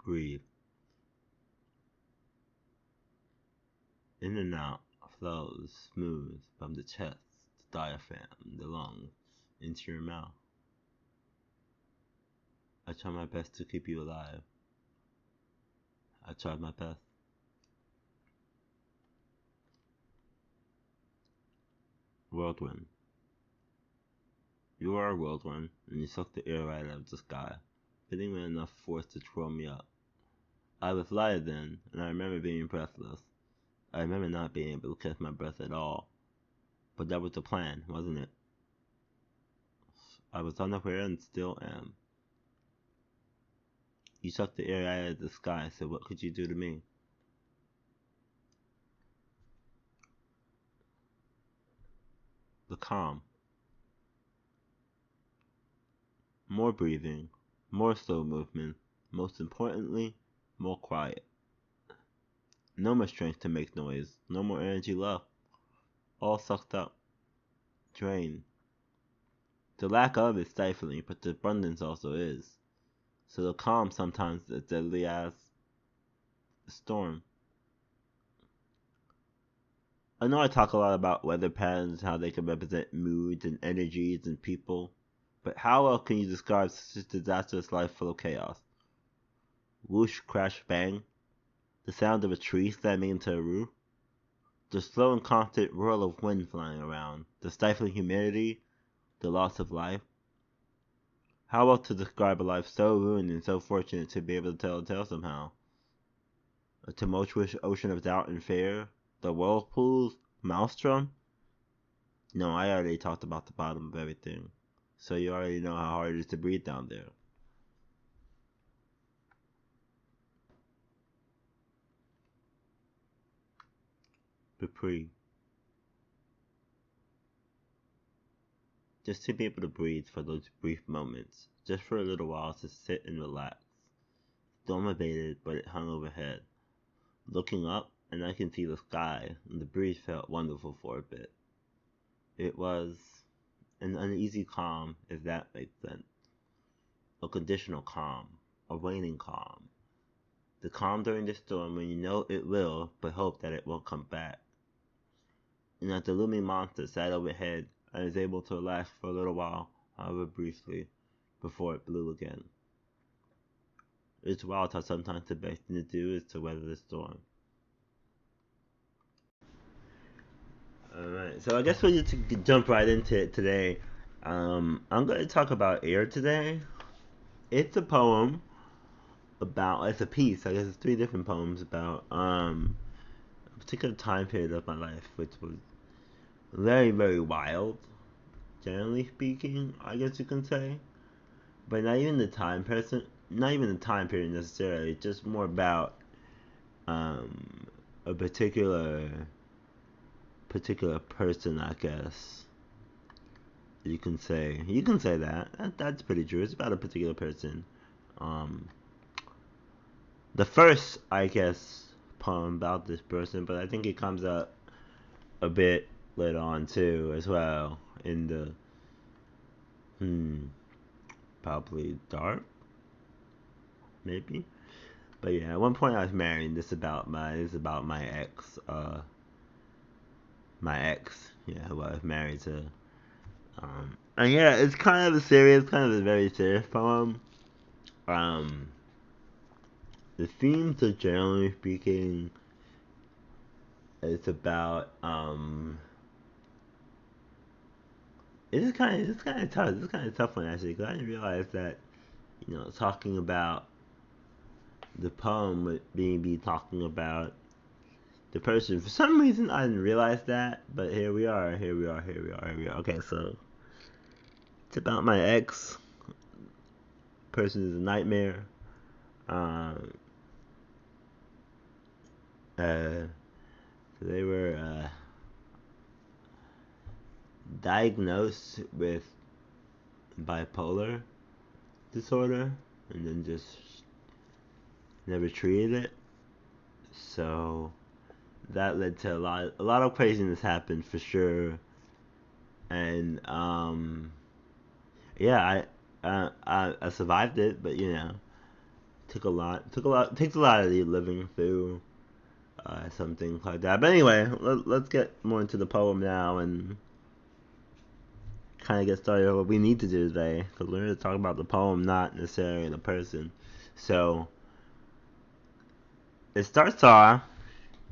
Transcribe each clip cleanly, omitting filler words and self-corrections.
Breathe. In and out flows smooth from the chest, the diaphragm, the lungs, into your mouth. I try my best to keep you alive. I tried my best. Whirlwind. You are a whirlwind, and you suck the air right out of the sky, hitting with enough force to twirl me up. I was lighter then, and I remember being breathless. I remember not being able to catch my breath at all. But that was the plan, wasn't it? I was unaware and still am. You sucked the air out of the sky, so what could you do to me? The calm. More breathing, more slow movement, most importantly, more quiet. No more strength to make noise, no more energy left. All sucked up, drained. The lack of is stifling, but the abundance also is. So the calm sometimes is deadly as the storm. I know I talk a lot about weather patterns, how they can represent moods and energies and people, but how else can you describe such a disastrous life full of chaos? Whoosh, crash, bang, the sound of a tree slamming into a roof, the slow and constant whirl of wind flying around, the stifling humidity, the loss of life. How else to describe a life so ruined and so fortunate to be able to tell a tale somehow? A tumultuous ocean of doubt and fear, the whirlpools, maelstrom? No, I already talked about the bottom of everything, so you already know how hard it is to breathe down there. Reprieve. Just to be able to breathe for those brief moments, just for a little while to sit and relax. Storm abated, but it hung overhead. Looking up, and I can see the sky, and the breeze felt wonderful for a bit. It was an uneasy calm, if that makes sense. A conditional calm, a waning calm. The calm during the storm when you know it will, but hope that it will come back. And as the looming monster sat overhead, I was able to relax for a little while, however briefly, before it blew again. It's wild how sometimes the best thing to do is to weather the storm. Alright, so I guess we'll just jump right into it today. I'm going to talk about air today. It's a poem about, it's a piece, I guess it's three different poems about a particular time period of my life, which was very, very wild, generally speaking, I guess you can say. But not even the time period necessarily, just more about a particular person, I guess. You can say that's pretty true. It's about a particular person. Um, the first, I guess, poem about this person, but I think it comes up a bit later on too, as well, in the probably dark, maybe. But yeah, at one point I was married. This is about my ex, yeah, who I was married to. And yeah, it's kind of a very serious poem. Um, the themes are generally speaking, it's about it's kind of tough. It's kind of tough one actually, because I didn't realize that talking about the poem would be talking about the person. For some reason, I didn't realize that, but here we are. Okay, so it's about my ex. Person is a nightmare. Um, uh, they were diagnosed with bipolar disorder, and then just never treated it. So that led to a lot of craziness happened for sure. And yeah, I survived it, but takes a lot of the living through something like that. But anyway, let's get more into the poem now and kind of get started on what we need to do today. Because we're going to talk about the poem, not necessarily the person. So it starts off,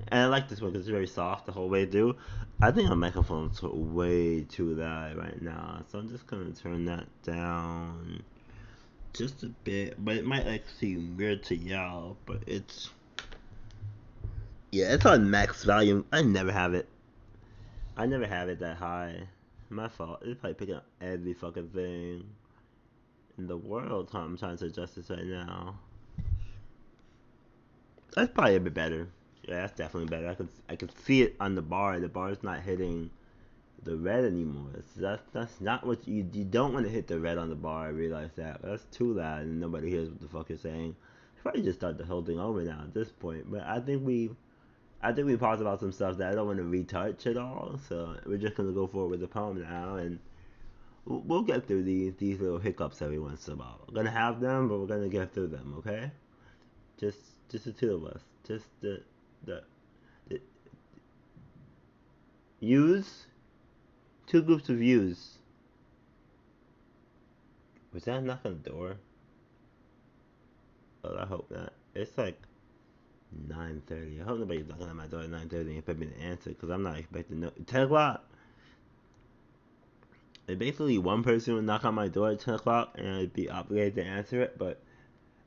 and I like this one because it's very soft the whole way through. I think my microphone's way too loud right now, so I'm just gonna turn that down just a bit. But it might like seem weird to y'all, but it's on max volume. I never have it. I never have it that high. My fault. It's probably picking up every fucking thing in the world. I'm trying to adjust this right now. That's probably a bit better. Yeah, that's definitely better. I could see it on the bar. The bar's not hitting the red anymore. So that's not what you don't want to hit the red on the bar. I realize that. That's too loud and nobody hears what the fuck you're saying. You probably just start the whole thing over now at this point. But I think we talked about some stuff that I don't want to retouch at all. So we're just gonna go forward with the poem now, and we'll get through these little hiccups every once in a while. We're gonna have them, but we're gonna get through them. Okay? Just just the two of us. Just the use two groups of views. Was that a knock on the door? Oh, I hope not. It's like 9:30. I hope nobody's knocking on my door at 9:30 and expect me to answer because I'm not expecting 10 o'clock. And basically, one person would knock on my door at 10 o'clock and I'd be obligated to answer it, but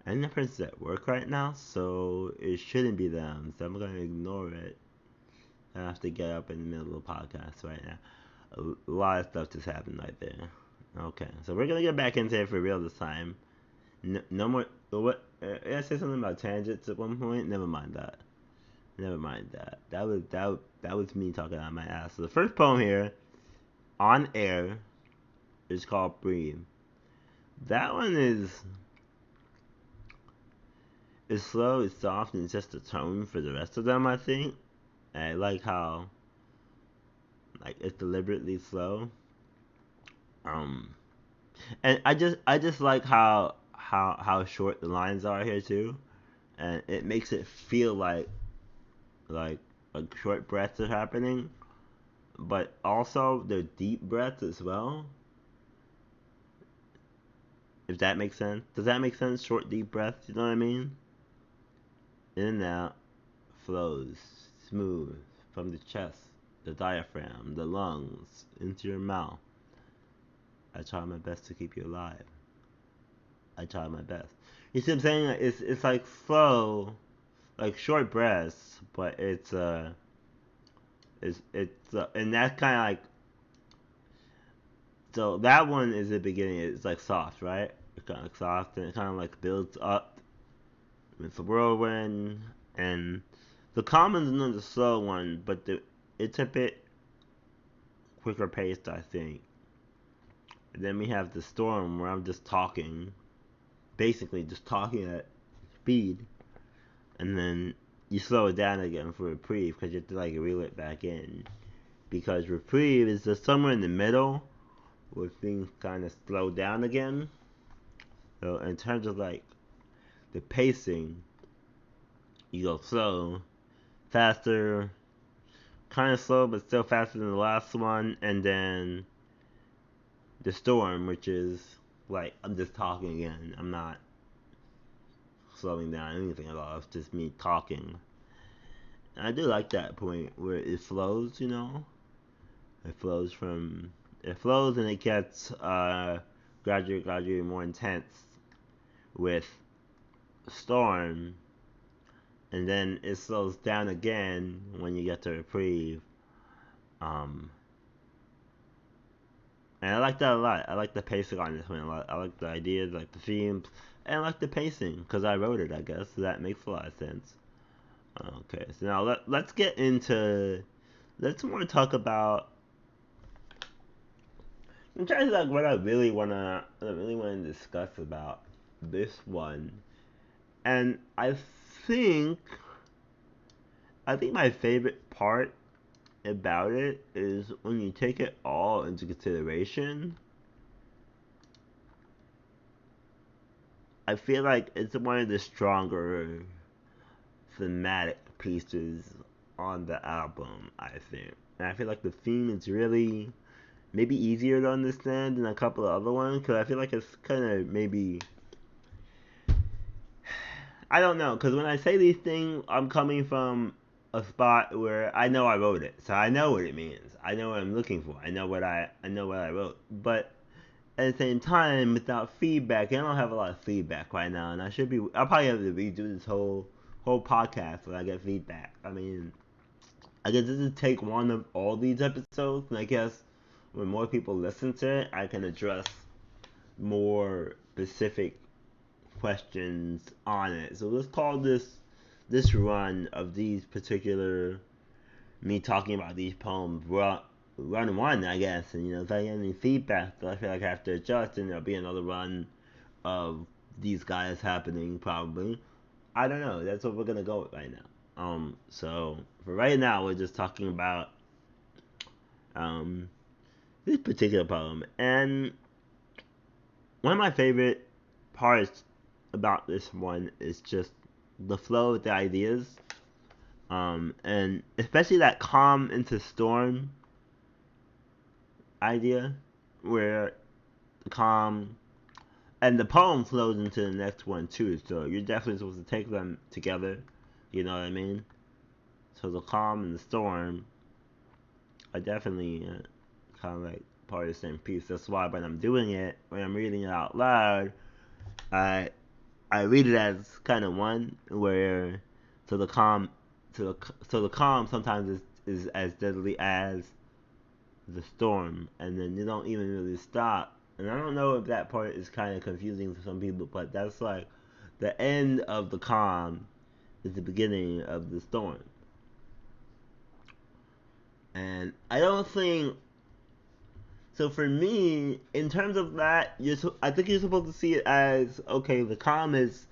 I think that person's at work right now, so it shouldn't be them. So I'm going to ignore it. I have to get up in the middle of the podcast right now. A lot of stuff just happened right there. Okay, so we're going to get back into it for real this time. No more. What? I said something about tangents at one point. Never mind that. Never mind that. That was me talking out my ass. So the first poem here, on air, is called "Breathe." That one is slow, it's soft, and it's just a tone for the rest of them. I think. And I like how it's deliberately slow. Um, and I just like how short the lines are here too, and it makes it feel like short breaths are happening, but also they're deep breaths as well. If that makes sense. Does that make sense? Short, deep breaths. You know what I mean? In and out, flows smooth from the chest, the diaphragm, the lungs, into your mouth. I try my best to keep you alive. I try my best. You see what I'm saying? It's like slow, like short breaths, but and that's kind of like, so that one is the beginning. It's like soft, right? It's kind of like soft, and it kind of like builds up with the whirlwind, and the common's another slow one, but it's a bit quicker paced, I think. And then we have the storm where I'm just talking, basically just talking at speed, and then you slow it down again for reprieve because you have to like reel it back in. Because reprieve is just somewhere in the middle where things kind of slow down again. So in terms of like the pacing, you go slow, faster, kind of slow but still faster than the last one, and then the storm, which is like I'm just talking again. I'm not slowing down anything at all. It's just me talking. And I do like that point where it flows. It flows and it gets gradually more intense with storm, and then it slows down again when you get to reprieve. Um, and I like that a lot. I like the pacing on this one a lot. I like the ideas, like the themes, and I like the pacing because I wrote it. I guess so that makes a lot of sense. Okay, so now let's get into. Let's more talk about. I'm trying to like what I really wanna discuss about this one, and think I think my favorite part about it is when you take it all into consideration. I feel like it's one of the stronger thematic pieces on the album, I think. And I feel like the theme is really maybe easier to understand than a couple of other ones, because I feel like it's kind of maybe. I don't know, because when I say these things, I'm coming from a spot where I know I wrote it, so I know what it means. I know what I'm looking for. I know what I wrote. But at the same time, without feedback, I don't have a lot of feedback right now, and I'll probably have to redo this whole podcast when I get feedback. I mean, I guess this is take one of all these episodes, and I guess when more people listen to it, I can address more specific questions on it. So let's call this run of these particular me talking about these poems run one, I guess. And if I get any feedback, I feel like I have to adjust, and there'll be another run of these guys happening probably. I don't know. That's what we're gonna go with right now. So for right now, we're just talking about um this particular poem, and one of my favorite parts about this one is just the flow of the ideas, and especially that calm into storm idea, where the calm and the poem flows into the next one too. So you're definitely supposed to take them together. You know what I mean? So the calm and the storm are definitely kind of like part of the same piece. That's why when I'm doing it, when I'm reading it out loud, I I read it as kind of one where so the calm so the calm sometimes is as deadly as the storm, and then you don't even really stop. And I don't know if that part is kind of confusing for some people, but that's like the end of the calm is the beginning of the storm. And I don't think so. For me, in terms of that, I think you're supposed to see it as okay. The calm is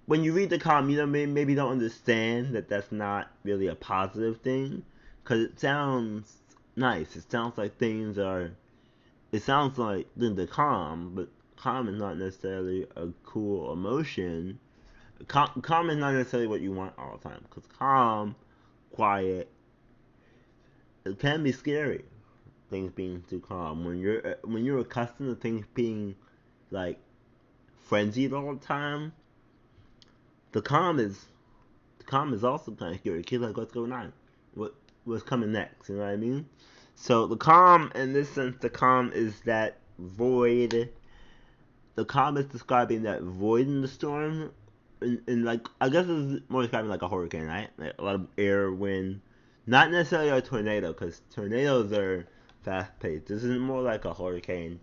when you read the calm, you know maybe don't understand that that's not really a positive thing, because it sounds nice. It sounds like things are. It sounds like the calm, but calm is not necessarily a cool emotion. Calm is not necessarily what you want all the time, because calm, quiet, it can be scary. Things being too calm when you're accustomed to things being like frenzied all the time. The calm is the calm is also kind of scary. Kids like, what's going on? What's coming next? You know what I mean? So the calm, in this sense, the calm is that void. The calm is describing that void in the storm, and like I guess it's more describing like a hurricane, right? Like a lot of air, wind, not necessarily a tornado, because tornadoes are fast paced. This is more like a hurricane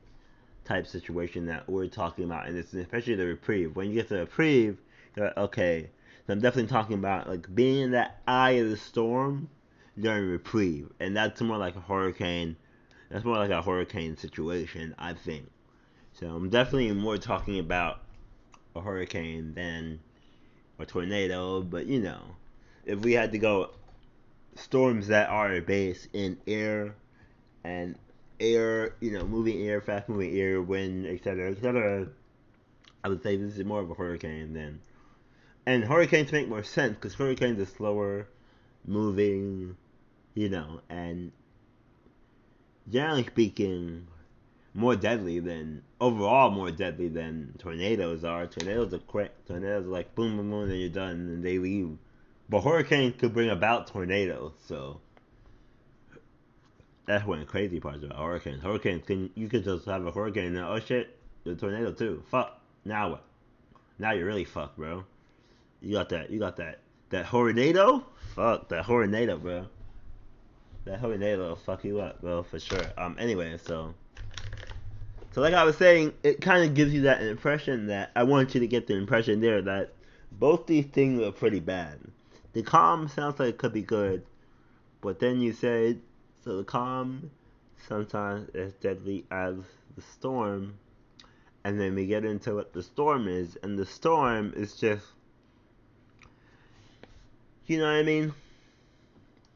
type situation that we're talking about, and it's especially the reprieve. When you get to the reprieve, you're like, okay. So I'm definitely talking about like being in that eye of the storm during reprieve, and that's more like a hurricane. That's more like a hurricane situation, I think. So I'm definitely more talking about a hurricane than a tornado, but if we had to go storms that are based in air and air, moving air, fast moving air, wind, etc., etc., I would say this is more of a hurricane than. And hurricanes make more sense because hurricanes are slower moving, and generally speaking, more deadly than tornadoes are. Tornadoes are quick. Tornadoes are like boom, boom, boom, and you're done, and they leave. But hurricanes could bring about tornadoes, so that's one of the crazy parts about hurricanes. Hurricanes you could just have a hurricane and oh shit, the tornado too. Fuck. Now what? Now you're really fucked, bro. You got that tornado. Fuck that tornado, bro. That tornado will fuck you up, bro, for sure. Anyway, so like I was saying, it kind of gives you that impression that I want you to get the impression there that both these things are pretty bad. The calm sounds like it could be good, but then you said so the calm sometimes is deadly as the storm, and then we get into what the storm is, and the storm is just, you know what I mean?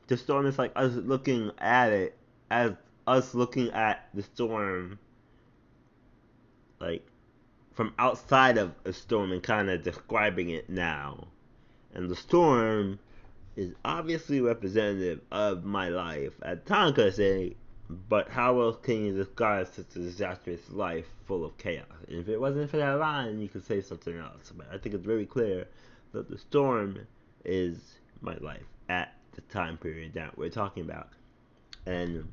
The storm is like us looking at it as us looking at the storm, like from outside of a storm and kind of describing it now. And the storm is obviously representative of my life at Tonka say, but how else can you describe such a disastrous life full of chaos? And if it wasn't for that line, you could say something else. But I think it's very clear that the storm is my life at the time period that we're talking about. And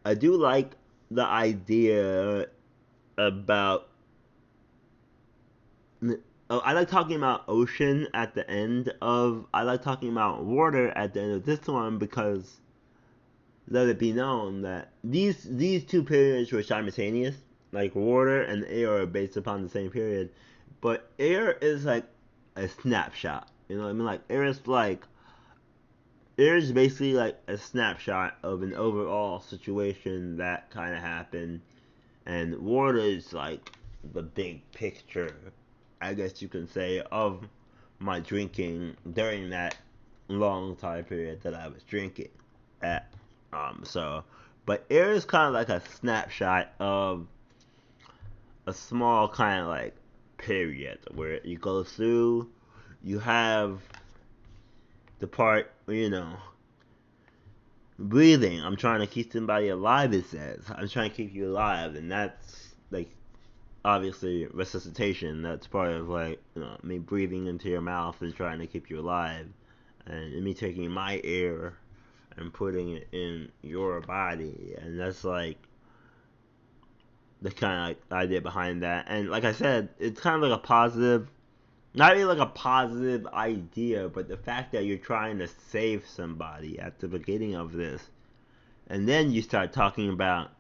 I do like the idea about. Oh, I like talking about ocean at the end of. I like talking about water at the end of this one because let it be known that these two periods were simultaneous. Like water and air are based upon the same period, but air is like a snapshot. You know what I mean? Like air is basically like a snapshot of an overall situation that kind of happened, and water is like the big picture, I guess you can say, of my drinking during that long time period that I was drinking at. So, but air is kind of like a snapshot of a small kind of like period where you go through. You have the part where, breathing. I'm trying to keep somebody alive. It says I'm trying to keep you alive, and that's like obviously resuscitation. That's part of like me breathing into your mouth and trying to keep you alive, and me taking my air and putting it in your body, and that's like the kind of like idea behind that. And like I said, it's kind of like a positive, not really like a positive idea, but the fact that you're trying to save somebody at the beginning of this, and then you start talking about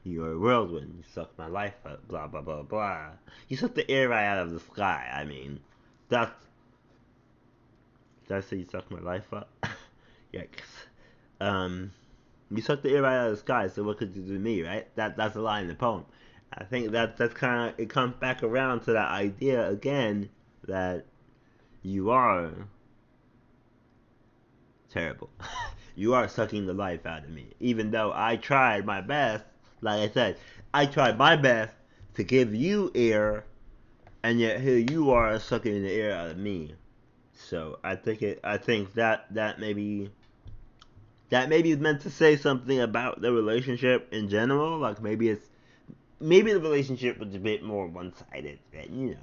you're a whirlwind, you suck my life up, blah blah blah blah. You suck the air right out of the sky. I mean, that's did I say you suck my life up? Yikes. Um, you suck the air right out of the sky, so what could you do to me, right? That's a line in the poem. I think that's kind of it comes back around to that idea again that you are terrible. You are sucking the life out of me, even though I tried my best. Like I said, I tried my best to give you air, and yet here you are sucking the air out of me. So I think that maybe it's meant to say something about the relationship in general. Like maybe the relationship was a bit more one sided than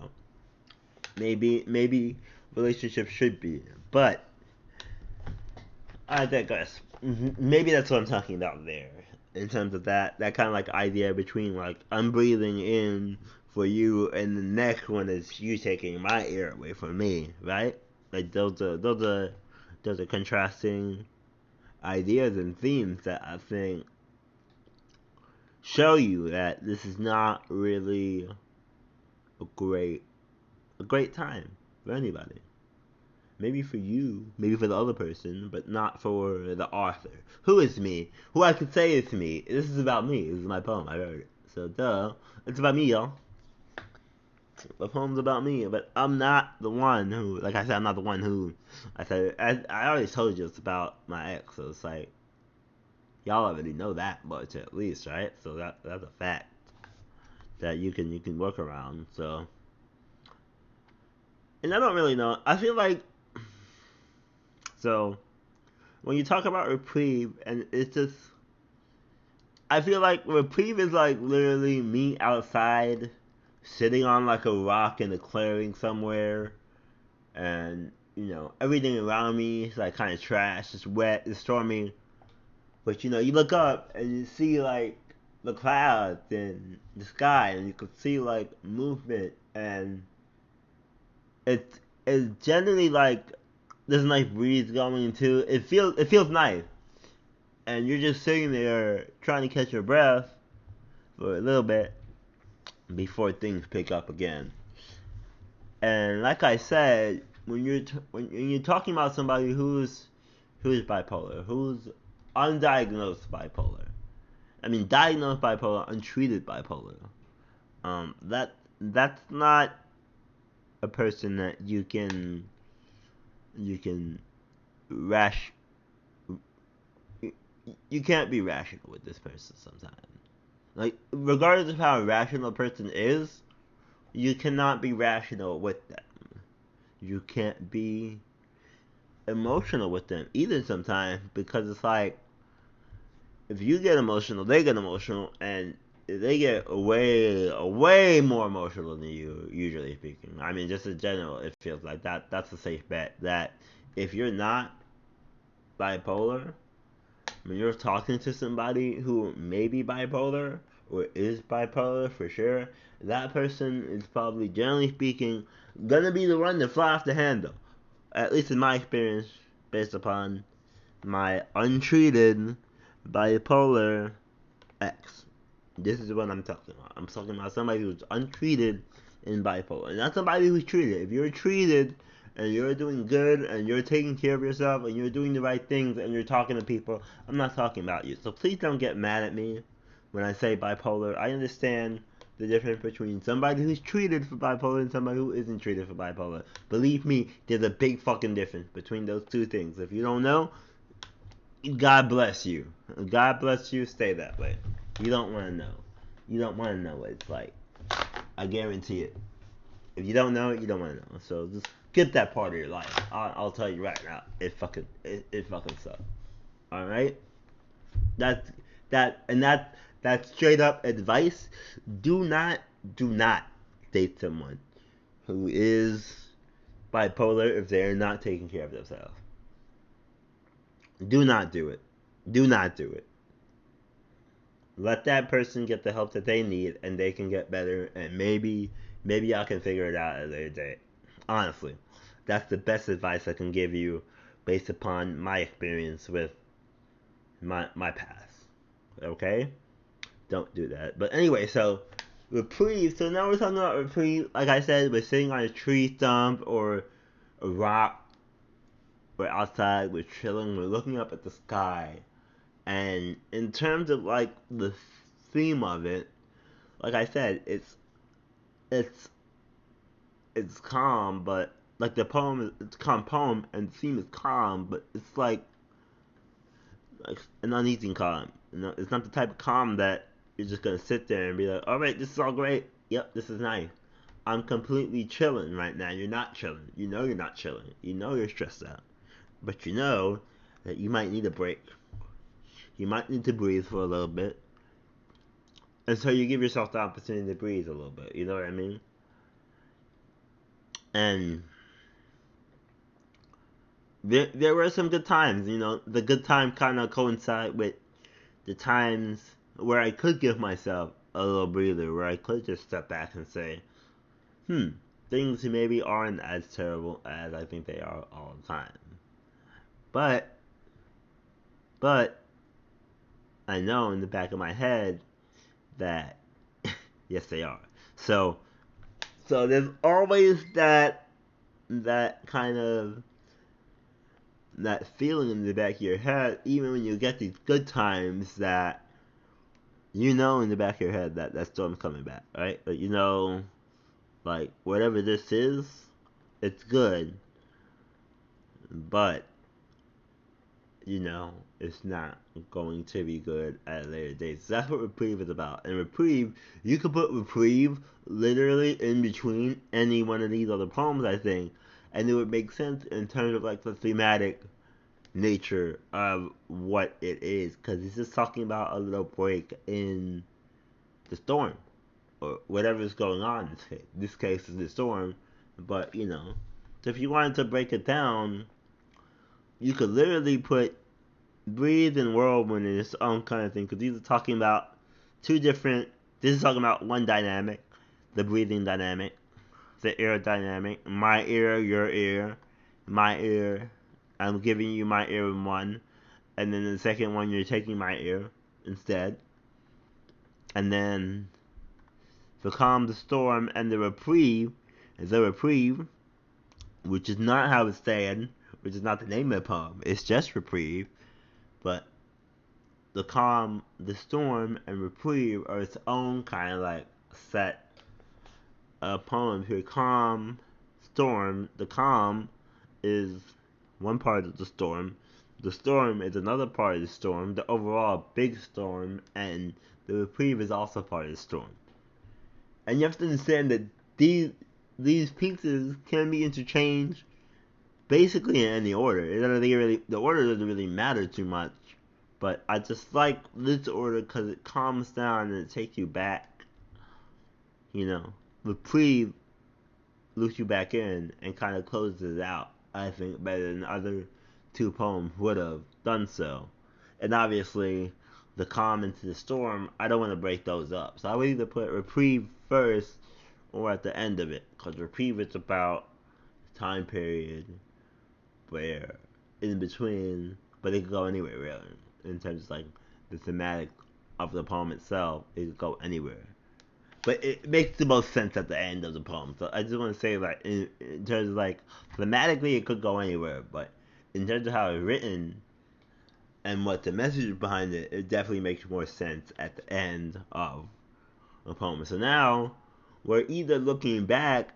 maybe relationships should be. But I digress. Maybe that's what I'm talking about there. In terms of that kind of like idea between like I'm breathing in for you and the next one is you taking my air away from me, right? Like those are contrasting ideas and themes that I think show you that this is not really a great time for anybody. Maybe for you, maybe for the other person, but not for the author. Who is me? Who I could say is me. This is about me. This is my poem. I wrote it. So duh. It's about me, y'all. The poem's about me, but I'm not the one who, like I said, I'm not the one who. I already told you it's about my ex, so it's like y'all already know that much at least, right? So that's a fact that you can work around. So, and I don't really know. I feel like so when you talk about reprieve, and it's just I feel like reprieve is like literally me outside, sitting on like a rock in a clearing somewhere, and everything around me is like kind of trash. It's wet. It's stormy. But you look up and you see like the clouds and the sky, and you can see like movement, and it's generally like there's a nice breeze going too. It feels nice, and you're just sitting there trying to catch your breath for a little bit before things pick up again. And like I said, when you're talking about somebody who's bipolar, who's undiagnosed bipolar, I mean diagnosed bipolar, untreated bipolar, that's not a person that you can rash you can't be rational with this person sometimes. Like, regardless of how rational a person is, you cannot be rational with them. You can't be emotional with them either sometimes, because it's like, if you get emotional, they get emotional, and they get way more emotional than you, usually speaking. I mean, just in general, it feels like that. That's a safe bet that if you're not bipolar, when you're talking to somebody who may be bipolar or is bipolar for sure, that person is probably, generally speaking, gonna be the one to fly off the handle. At least in my experience, based upon my untreated bipolar X. This is what I'm talking about. I'm talking about somebody who's untreated in bipolar, and not somebody who's treated. If you're treated and you're doing good and you're taking care of yourself and you're doing the right things and you're talking to people, I'm not talking about you. So please don't get mad at me when I say bipolar. I understand the difference between somebody who's treated for bipolar and somebody who isn't treated for bipolar. Believe me, there's a big fucking difference between those two things. If you don't know, God bless you. God bless you. Stay that way. You don't want to know. You don't want to know what it's like. I guarantee it. If you don't know it, you don't want to know. So just skip that part of your life. I'll tell you right now. It fucking sucks. All right. That's that's straight up advice. Do not do not date someone who is bipolar if they are not taking care of themselves. Do not do it. Do not do it. Let that person get the help that they need and they can get better, and maybe y'all can figure it out at a later date. Honestly, that's the best advice I can give you based upon my experience with my past. Okay? Don't do that. But anyway, so reprieve. So now we're talking about reprieve. Like I said, we're sitting on a tree stump or a rock. We're outside. We're chilling. We're looking up at the sky. And in terms of like the theme of it, like I said, it's it's calm, but like the poem, it's a calm poem, and the theme is calm, but it's like an uneasy calm. You know, it's not the type of calm that you're just gonna sit there and be like, all right, this is all great. Yep, this is nice. I'm completely chilling right now. You're not chilling. You know you're not chilling. You know you're stressed out, but you know that you might need a break. You might need to breathe for a little bit, and so you give yourself the opportunity to breathe a little bit. You know what I mean? And there were some good times. You know, the good time kind of coincide with the times where I could give myself a little breather, where I could just step back and say, things maybe aren't as terrible as I think they are all the time. But, but I know in the back of my head that yes, they are. So, so there's always that kind of that feeling in the back of your head, even when you get these good times, that you know in the back of your head that that storm's coming back, right? But you know, like whatever this is, it's good, but you know it's not going to be good at a later date. So that's what reprieve is about. And reprieve, you could put reprieve literally in between any one of these other poems, I think, and it would make sense in terms of like the thematic nature of what it is, because he's just talking about a little break in the storm or whatever's going on. This case is the storm, but you know, so if you wanted to break it down, you could literally put breathe and whirlwind in its own kind of thing, because these are talking about two different. This is talking about one dynamic, the breathing dynamic, the air dynamic, my ear, your ear, my ear. I'm giving you my ear in one, and then the second one you're taking my ear instead, and then to calm the storm, and the reprieve is a reprieve, which is not how it's said, which is not the name of the poem. It's just reprieve, but the calm, the storm, and reprieve are its own kind of like set poems here. Calm, storm. The calm is one part of the storm. The storm is another part of the storm, the overall big storm, and the reprieve is also part of the storm. And you have to understand that these pieces can be interchanged basically in any order. It doesn't really, the order doesn't really matter too much. But I just like this order because it calms down and it takes you back. You know, reprieve loops you back in and kind of closes it out. I think better than other two poems would have done so. And obviously, the calm into the storm, I don't want to break those up. So I would either put reprieve first or at the end of it, because reprieve is about time period where in between, but it could go anywhere really. In terms of like the thematic of the poem itself, it could go anywhere. But it makes the most sense at the end of the poem. So I just want to say, like, in terms of like thematically, it could go anywhere, but in terms of how it's written and what the message behind it, it definitely makes more sense at the end of the poem. So now we're either looking back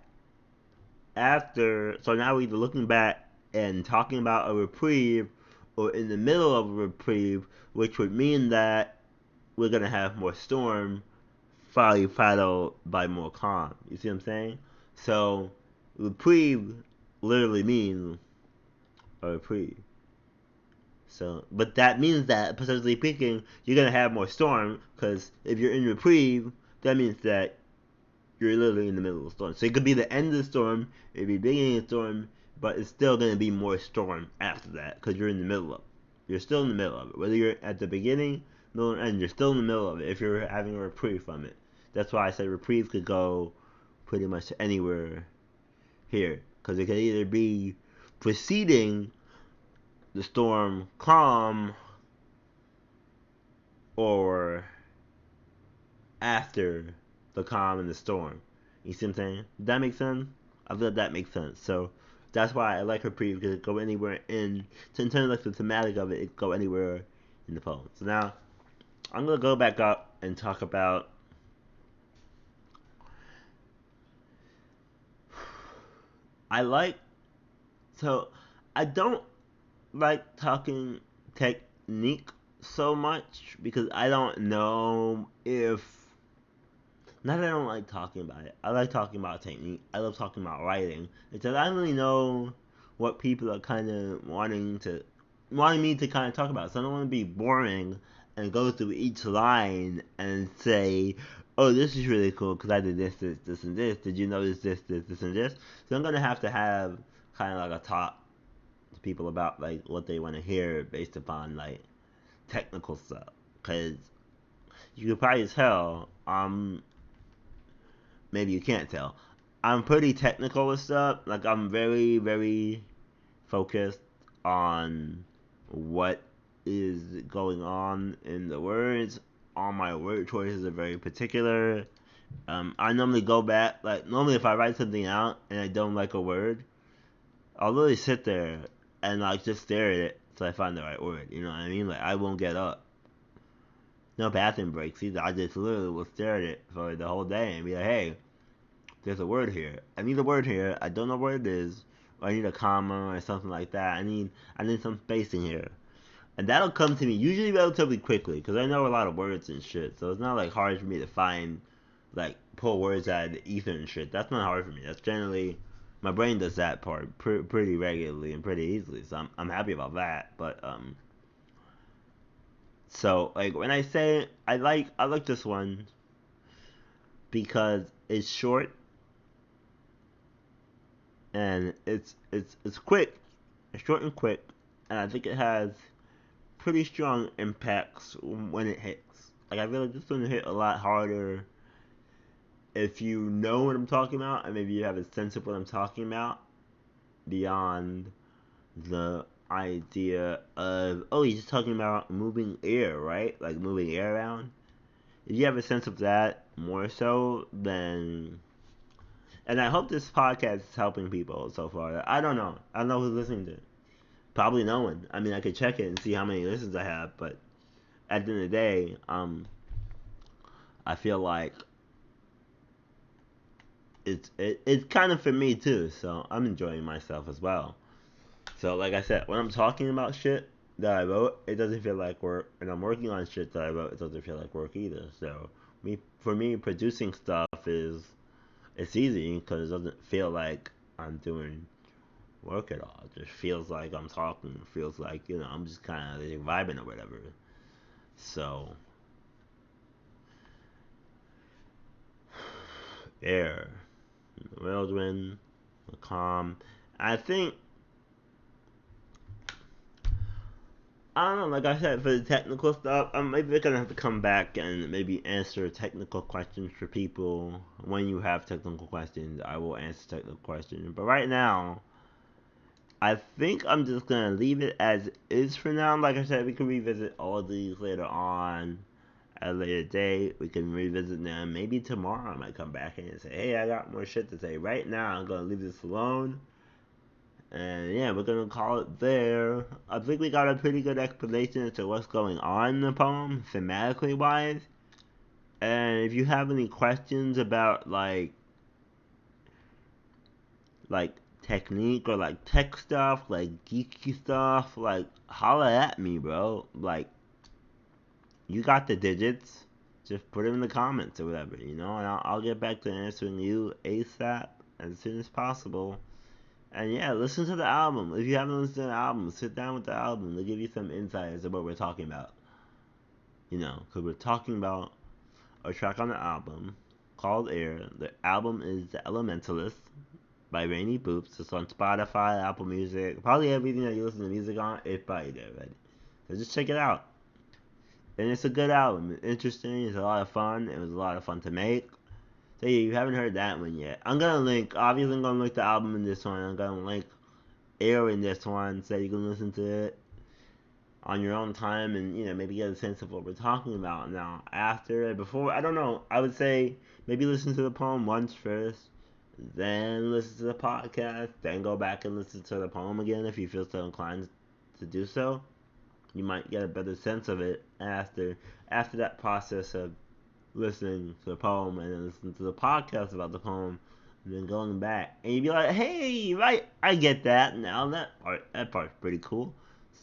after. So now we're either looking back and talking about a reprieve, or in the middle of a reprieve, which would mean that we're gonna have more storm probably followed by more calm. You see what I'm saying? So reprieve literally means a reprieve. So, but that means that potentially speaking, you're gonna have more storm because if you're in reprieve, that means that you're literally in the middle of the storm. So it could be the end of the storm, it could be the beginning of the storm, but it's still gonna be more storm after that because you're in the middle of it. You're still in the middle of it. Whether you're at the beginning, middle, and end, you're still in the middle of it if you're having a reprieve from it. That's why I said reprieve could go pretty much anywhere here because it could either be preceding the storm calm or after the calm and the storm. You see what I'm saying? Does that make sense? I feel that makes sense. So that's why I like reprieve because it go anywhere in. In terms of like the thematic of it, it go anywhere in the poem. So now I'm gonna go back up and talk about. I like so I don't like talking technique so much because I don't know if not that I don't like talking about it. I like talking about technique. I love talking about writing. It's that I don't really know what people are kind of wanting me to kind of talk about. So I don't want to be boring and go through each line and say, "Oh, this is really cool because I did this, this, this, and this. Did you notice this, this, this, and this?" So I'm gonna have to have kind of like a talk to people about like what they want to hear based upon like technical stuff. Because you can probably tell maybe you can't tell. I'm pretty technical with stuff. Like I'm very, very focused on what is going on in the words. All my word choices are very particular. I normally go back, like normally if I write something out and I don't like a word, I'll literally sit there and like just stare at it till I find the right word. You know what I mean? Like I won't get up. No bathroom breaks either. I just literally will stare at it for the whole day and be like, hey, there's a word here. I need a word here. I don't know what it is. Or I need a comma or something like that. I need some spacing here. And that'll come to me usually relatively quickly because I know a lot of words and shit. So it's not like hard for me to find like pull words out of the ether and shit. That's not hard for me. That's generally my brain does that part pretty regularly and pretty easily. So I'm happy about that. But so like when I say I like this one because it's short and it's quick. It's short and quick, and I think it has pretty strong impacts when it hits. Like I feel like this one hit a lot harder if you know what I'm talking about, and maybe you have a sense of what I'm talking about beyond the idea of he's just talking about moving air, right? Like moving air around. If you have a sense of that more so, then and I hope this podcast is helping people so far. I don't know. I don't know who's listening to it. Probably no one. I mean, I could check it and see how many listens I have, but at the end of the day, I feel like it's kind of for me too. So I'm enjoying myself as well. So like I said, when I'm talking about shit, that I wrote, it doesn't feel like work, and I'm working on shit that I wrote, it doesn't feel like work either. So for me, producing stuff is it's easy because it doesn't feel like I'm doing work at all. It just feels like I'm talking. It feels like I'm just kind of vibing or whatever. So air, whirlwind, calm. I think I don't know. Like I said, for the technical stuff, maybe we're gonna have to come back and maybe answer technical questions for people. When you have technical questions, I will answer technical questions. But right now, I think I'm just gonna leave it as is for now. Like I said, we can revisit all of these later on at a later date. We can revisit them. Maybe tomorrow I might come back and say, hey, I got more shit to say. Right now, I'm gonna leave this alone. And yeah, we're gonna call it there. I think we got a pretty good explanation as to what's going on in the poem, thematically wise. And if you have any questions about like technique or like tech stuff, like geeky stuff, like holla at me, bro. Like you got the digits, just put them in the comments or whatever, and I'll get back to answering you ASAP as soon as possible. And yeah, listen to the album. If you haven't listened to the album, sit down with the album. They'll give you some insights of what we're talking about. Because we're talking about a track on the album called Air. The album is The Elementalist by Rainy Boops. It's on Spotify, Apple Music, probably everything that you listen to music on. It's probably there already. So just check it out. And it's a good album. It's interesting. It's a lot of fun. It was a lot of fun to make. So yeah, you haven't heard that one yet. Obviously I'm gonna link the album in this one. I'm gonna link Air in this one so you can listen to it on your own time and maybe get a sense of what we're talking about. Now after before, I don't know, I would say maybe listen to the poem once first, then listen to the podcast, then go back and listen to the poem again if you feel so inclined to do so. You might get a better sense of it after that process of listening to the poem and then listening to the podcast about the poem and then going back and you'd be like, hey, right, I get that now. That part's pretty cool.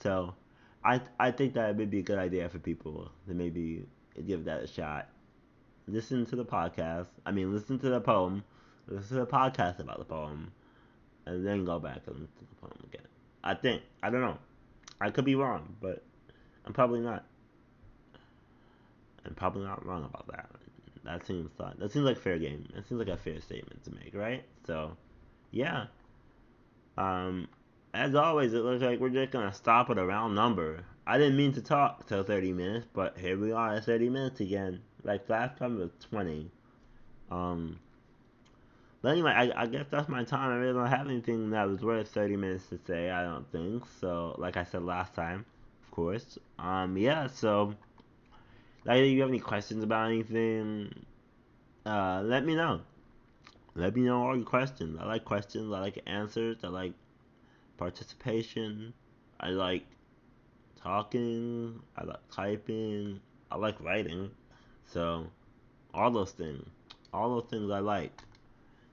So I think that it would be a good idea for people to maybe give that a shot. Listen to the podcast. I mean, listen to the poem. Listen to the podcast about the poem, and then go back and listen to the poem again. I think. I don't know. I could be wrong, but I'm probably not. I'm probably not wrong about that. That seems like fair game. That seems like a fair statement to make, right? So, yeah. Um, as always, it looks like we're just gonna stop at a round number. I didn't mean to talk till 30 minutes, but here we are at 30 minutes again. Like last time it was 20. Um, but anyway, I guess that's my time. I really don't have anything that was worth 30 minutes to say. I don't think so. Like I said last time, of course. Yeah. So, like, if you have any questions about anything, let me know. Let me know all your questions. I like questions. I like answers. I like participation. I like talking. I like typing. I like writing. So, all those things. All those things I like.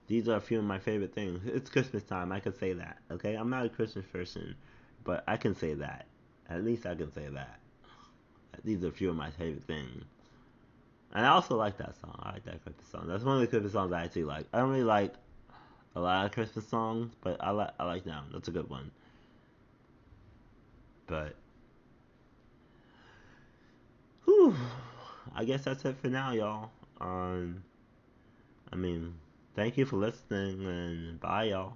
These are a few of my favorite things. It's Christmas time. I can say that. Okay? I'm not a Christmas person, but I can say that. At least I can say that. These are a few of my favorite things. And I also like that song. I like that Christmas song. That's one of the Christmas songs I actually like. I don't really like a lot of Christmas songs, but I like that one. That's a good one. But whew, I guess that's it for now, y'all. I mean, thank you for listening, and bye, y'all.